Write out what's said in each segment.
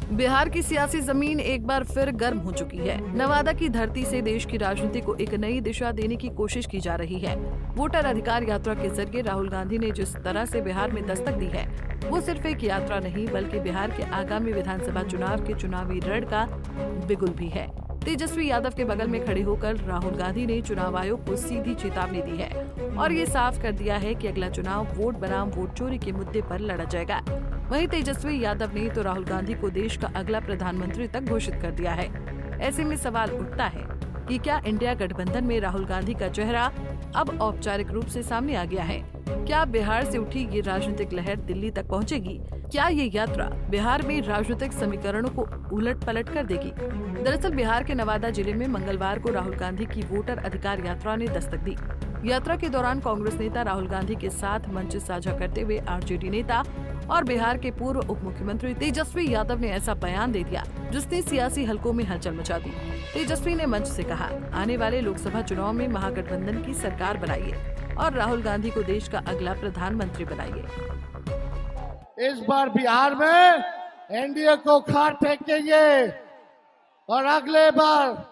बिहार की सियासी जमीन एक बार फिर गर्म हो चुकी है। नवादा की धरती से देश की राजनीति को एक नई दिशा देने की कोशिश की जा रही है। वोटर अधिकार यात्रा के जरिए राहुल गांधी ने जिस तरह से बिहार में दस्तक दी है, वो सिर्फ एक यात्रा नहीं बल्कि बिहार के आगामी विधानसभा चुनाव के चुनावी रण का बिगुल भी है। तेजस्वी यादव के बगल में खड़े होकर राहुल गांधी ने चुनाव आयोग को सीधी चेतावनी दी है और ये साफ कर दिया है कि अगला चुनाव वोट बनाम वोट चोरी के मुद्दे पर लड़ा जाएगा। वहीं तेजस्वी यादव ने तो राहुल गांधी को देश का अगला प्रधानमंत्री तक घोषित कर दिया है। ऐसे में सवाल उठता है कि क्या इंडिया गठबंधन में राहुल गांधी का चेहरा अब औपचारिक रूप से सामने आ गया है? क्या बिहार से उठी ये राजनीतिक लहर दिल्ली तक पहुंचेगी? क्या ये यात्रा बिहार में राजनीतिक समीकरणों को उलट पलट कर देगी? दरअसल बिहार के नवादा जिले में मंगलवार को राहुल गांधी की वोटर अधिकार यात्रा ने दस्तक दी। यात्रा के दौरान कांग्रेस नेता राहुल गांधी के साथ मंच साझा करते हुए आरजेडी नेता और बिहार के पूर्व उप मुख्यमंत्री तेजस्वी यादव ने ऐसा बयान दे दिया जिसने सियासी हलकों में हलचल मचा दी। तेजस्वी ने मंच से कहा, आने वाले लोकसभा चुनाव में महागठबंधन की सरकार बनाइए और राहुल गांधी को देश का अगला प्रधानमंत्री बनाइए। इस बार बिहार में एनडीए को खाट फेंकेंगे और अगले बार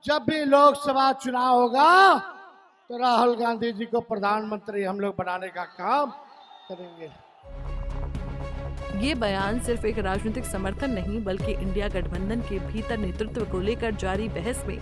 जब भी लोकसभा चुनाव होगा तो राहुल गांधी जी को प्रधानमंत्री हम लोग बनाने का काम करेंगे। ये बयान सिर्फ एक राजनीतिक समर्थन नहीं बल्कि इंडिया गठबंधन के भीतर नेतृत्व को लेकर जारी बहस में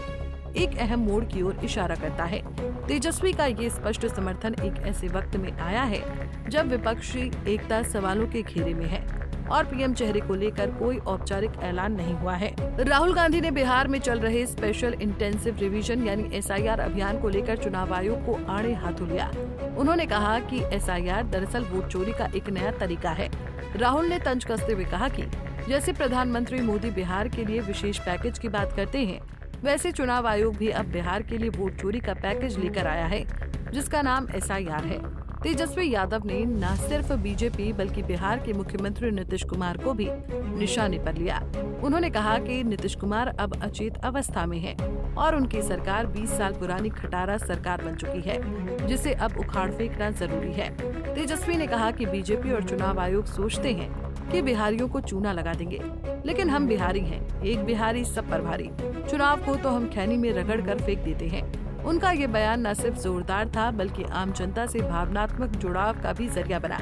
एक अहम मोड़ की ओर इशारा करता है। तेजस्वी का ये स्पष्ट समर्थन एक ऐसे वक्त में आया है जब विपक्षी एकता सवालों के घेरे में है और पीएम चेहरे को लेकर कोई औपचारिक ऐलान नहीं हुआ है। राहुल गांधी ने बिहार में चल रहे स्पेशल इंटेंसिव रिवीजन यानी एसआईआर अभियान को लेकर चुनाव आयोग को आड़े हाथों लिया। उन्होंने कहा कि एसआईआर दरअसल वोट चोरी का एक नया तरीका है। राहुल ने तंज कसते हुए कहा कि जैसे प्रधानमंत्री मोदी बिहार के लिए विशेष पैकेज की बात करते हैं, वैसे चुनाव आयोग भी अब बिहार के लिए वोट चोरी का पैकेज लेकर आया है जिसका नाम एसआईआर है। तेजस्वी यादव ने न सिर्फ बीजेपी बल्कि बिहार के मुख्यमंत्री नीतीश कुमार को भी निशाने पर लिया। उन्होंने कहा कि नीतीश कुमार अब अचेत अवस्था में है और उनकी सरकार 20 साल पुरानी खटारा सरकार बन चुकी है जिसे अब उखाड़ फेंकना जरूरी है। तेजस्वी ने कहा कि बीजेपी और चुनाव आयोग सोचते हैं कि बिहारियों को चूना लगा देंगे, लेकिन हम बिहारी हैं, एक बिहारी सब पर भारी। चुनाव को तो हम खैनी में रगड़ कर फेंक देते हैं। उनका ये बयान न सिर्फ जोरदार था बल्कि आम जनता से भावनात्मक जुड़ाव का भी जरिया बना।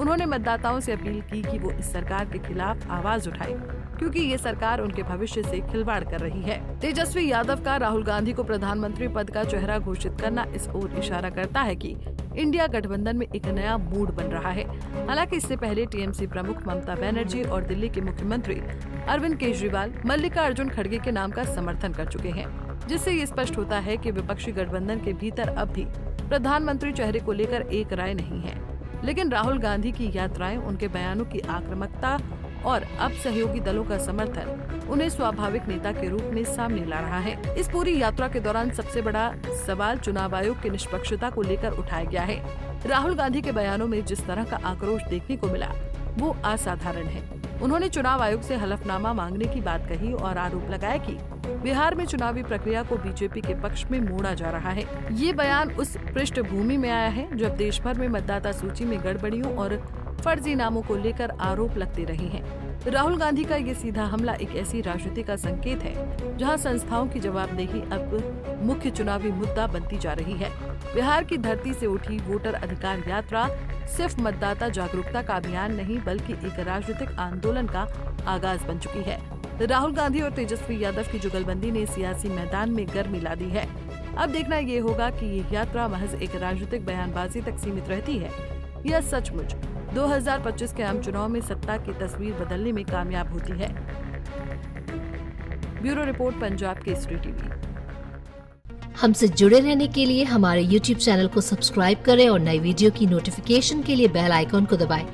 उन्होंने मतदाताओं से अपील की कि वो इस सरकार के खिलाफ आवाज उठाएं, क्योंकि ये सरकार उनके भविष्य से खिलवाड़ कर रही है। तेजस्वी यादव का राहुल गांधी को प्रधानमंत्री पद का चेहरा घोषित करना इस ओर इशारा करता है कि इंडिया गठबंधन में एक नया मूड बन रहा है। हालांकि इससे पहले टीएमसी प्रमुख ममता बनर्जी और दिल्ली के मुख्यमंत्री अरविंद केजरीवाल मल्लिकार्जुन खड़गे के नाम का समर्थन कर चुके हैं, जिससे ये स्पष्ट होता है कि विपक्षी गठबंधन के भीतर अब भी प्रधानमंत्री चेहरे को लेकर एक राय नहीं है। लेकिन राहुल गांधी की यात्राएं, उनके बयानों की आक्रामकता और अब सहयोगी दलों का समर्थन उन्हें स्वाभाविक नेता के रूप में सामने ला रहा है। इस पूरी यात्रा के दौरान सबसे बड़ा सवाल चुनाव आयोग की निष्पक्षता को लेकर उठाया गया है। राहुल गांधी के बयानों में जिस तरह का आक्रोश देखने को मिला वो असाधारण है। उन्होंने चुनाव आयोग से हलफनामा मांगने की बात कही और आरोप लगाया कि बिहार में चुनावी प्रक्रिया को बीजेपी के पक्ष में मोड़ा जा रहा है। ये बयान उस पृष्ठभूमि में आया है जब देश भर में मतदाता सूची में गड़बड़ियों और फर्जी नामों को लेकर आरोप लगते रहे हैं। राहुल गांधी का ये सीधा हमला एक ऐसी राजनीति का संकेत है जहां संस्थाओं की जवाबदेही अब मुख्य चुनावी मुद्दा बनती जा रही है। बिहार की धरती से उठी वोटर अधिकार यात्रा सिर्फ मतदाता जागरूकता का अभियान नहीं बल्कि एक राजनीतिक आंदोलन का आगाज बन चुकी है। राहुल गांधी और तेजस्वी यादव की जुगलबंदी ने सियासी मैदान में गर्मी ला दी है। अब देखना ये होगा कि ये यात्रा महज एक राजनीतिक बयानबाजी तक सीमित रहती है या सचमुच 2025 के आम चुनाव में सत्ता की तस्वीर बदलने में कामयाब होती है। Bureau report, Punjab Kesari TV. हमसे जुड़े रहने के लिए हमारे YouTube चैनल को सब्सक्राइब करें और नई वीडियो की नोटिफिकेशन के लिए बेल आइकॉन को दबाएं।